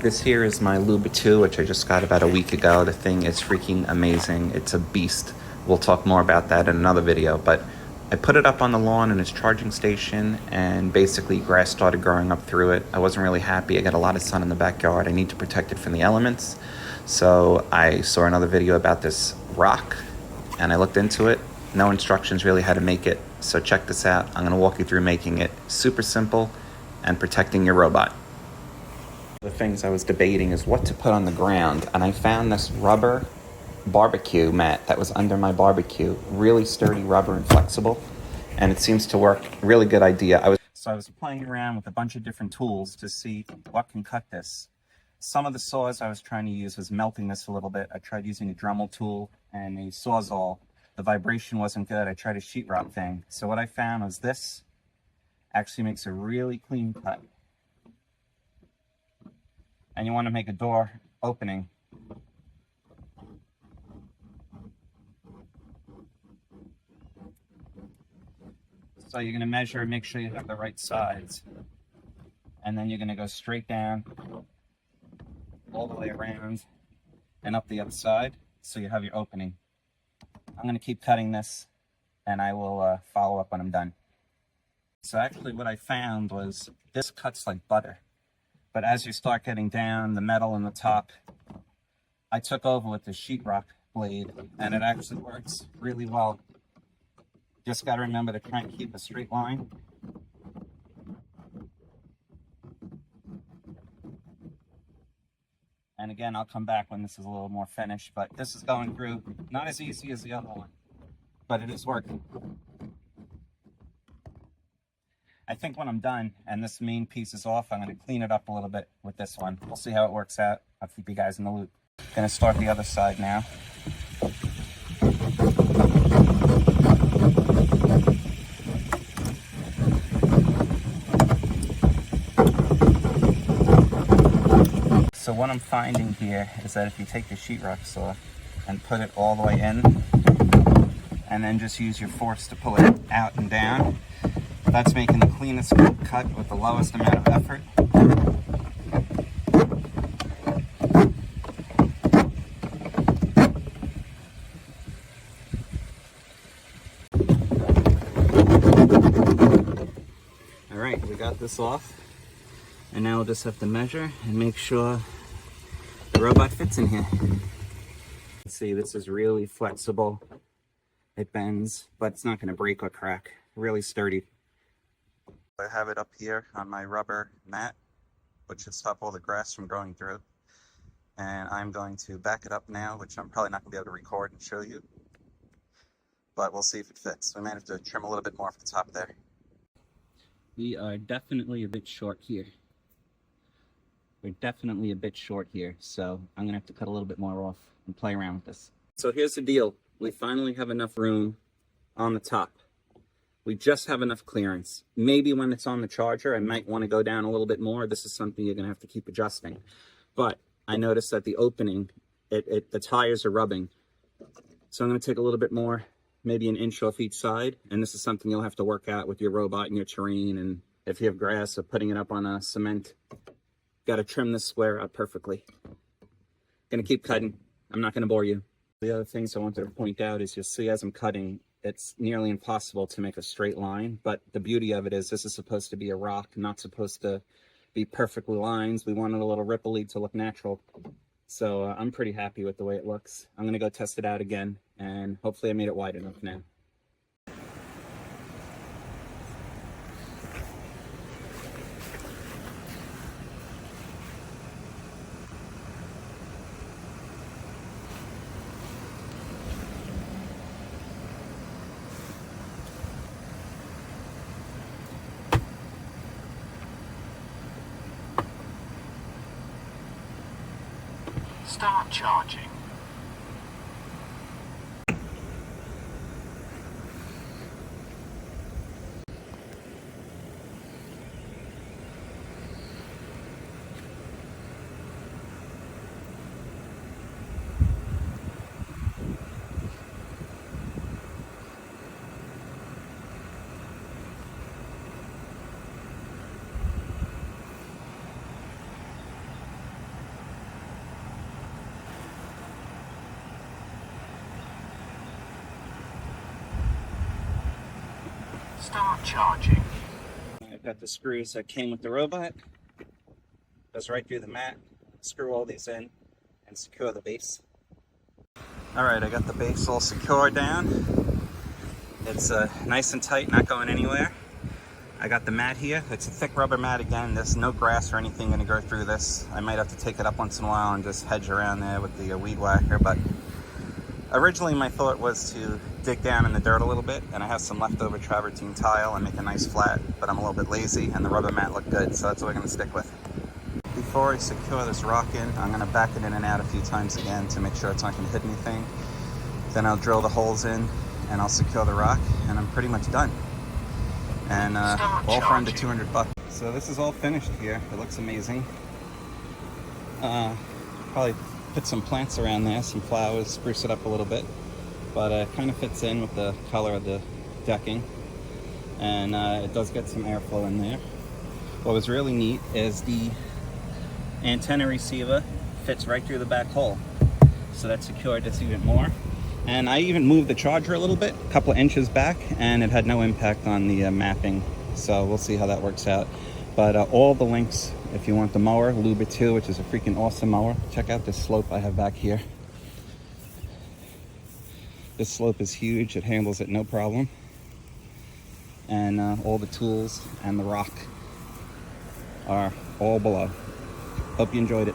This here is my Luba 2, which I just got about a week ago. The thing is freaking amazing. It's a beast. We'll talk more about that in another video, but I put it up on the lawn in its charging station, and basically grass started growing up through it. I wasn't really happy. I got a lot of sun in the backyard. I need to protect it from the elements. So I saw another video about this rock, and I looked into it. No instructions really how to make it. So check this out. I'm gonna walk you through making it super simple and protecting your robot. The things I was debating is what to put on the ground, and I found this rubber barbecue mat that was under my barbecue. Really sturdy rubber and flexible, and it seems to work. Really good idea. I was playing around with a bunch of different tools to see what can cut this. Some of the saws I was trying to use was melting this a little bit. I tried using a Dremel tool and a Sawzall. The vibration wasn't good. I tried a sheetrock thing. So what I found was this actually makes a really clean cut. And you want to make a door opening. So you're going to measure and make sure you have the right size. And then you're going to go straight down all the way around and up the other side so you have your opening. I'm going to keep cutting this, and I will follow up when I'm done. So actually what I found was this cuts like butter. But as you start getting down the metal in the top, I took over with the sheetrock blade, and it actually works really well. Just got to remember to try and keep a straight line. And again, I'll come back when this is a little more finished, but this is going through not as easy as the other one, but it is working. I think when I'm done and this main piece is off, I'm going to clean it up a little bit with this one. We'll see how it works out. I'll keep you guys in the loop. Going to start the other side now. So what I'm finding here is that if you take the sheetrock saw and put it all the way in, and then just use your force to pull it out and down, that's making the cleanest cut with the lowest amount of effort. All right, we got this off, and now we'll just have to measure and make sure the robot fits in here. See, this is really flexible. It bends, but it's not going to break or crack. Really sturdy. I have it up here on my rubber mat, which should stop all the grass from growing through. And I'm going to back it up now, which I'm probably not going to be able to record and show you. But we'll see if it fits. We might have to trim a little bit more off the top there. We are definitely a bit short here. We're definitely a bit short here, so I'm going to have to cut a little bit more off and play around with this. So here's the deal. We finally have enough room on the top. We just have enough clearance. Maybe when it's on the charger, I might want to go down a little bit more. This is something you're going to have to keep adjusting. But I noticed that the opening, the tires are rubbing. So I'm going to take a little bit more, maybe an inch off each side. And this is something you'll have to work out with your robot and your terrain. And if you have grass or putting it up on a cement, got to trim this square up perfectly. Going to keep cutting. I'm not going to bore you. The other things I wanted to point out is you'll see as I'm cutting, it's nearly impossible to make a straight line, but the beauty of it is this is supposed to be a rock, not supposed to be perfectly lines. We wanted a little ripply to look natural. So I'm pretty happy with the way it looks. I'm going to go test it out again, and hopefully I made it wide enough now. Start charging. Start charging. I've got the screws that came with the robot. Goes right through the mat. Screw all these in and secure the base. Alright, I got the base all secure down. It's nice and tight, not going anywhere. I got the mat here. It's a thick rubber mat again. There's no grass or anything going to go through this. I might have to take it up once in a while and just hedge around there with the weed whacker. But originally my thought was to dig down in the dirt a little bit, and I have some leftover travertine tile and make a nice flat, but I'm a little bit lazy and the rubber mat looked good, so that's what we're going to stick with. Before I secure this rock in, I'm going to back it in and out a few times again to make sure it's not going to hit anything. Then I'll drill the holes in and I'll secure the rock, and I'm pretty much done. And all for under 200 bucks. So this is all finished here. It looks amazing. Probably put some plants around there, some flowers, spruce it up a little bit. But it kind of fits in with the color of the decking. And it does get some airflow in there. What was really neat is the antenna receiver fits right through the back hole. So that secured this even more. And I even moved the charger a little bit, a couple of inches back, and it had no impact on the mapping. So we'll see how that works out. But all the links, if you want the mower, Luber 2, which is a freaking awesome mower. Check out this slope I have back here. This slope is huge. It handles it no problem. And all the tools and the rock are all below. Hope you enjoyed it.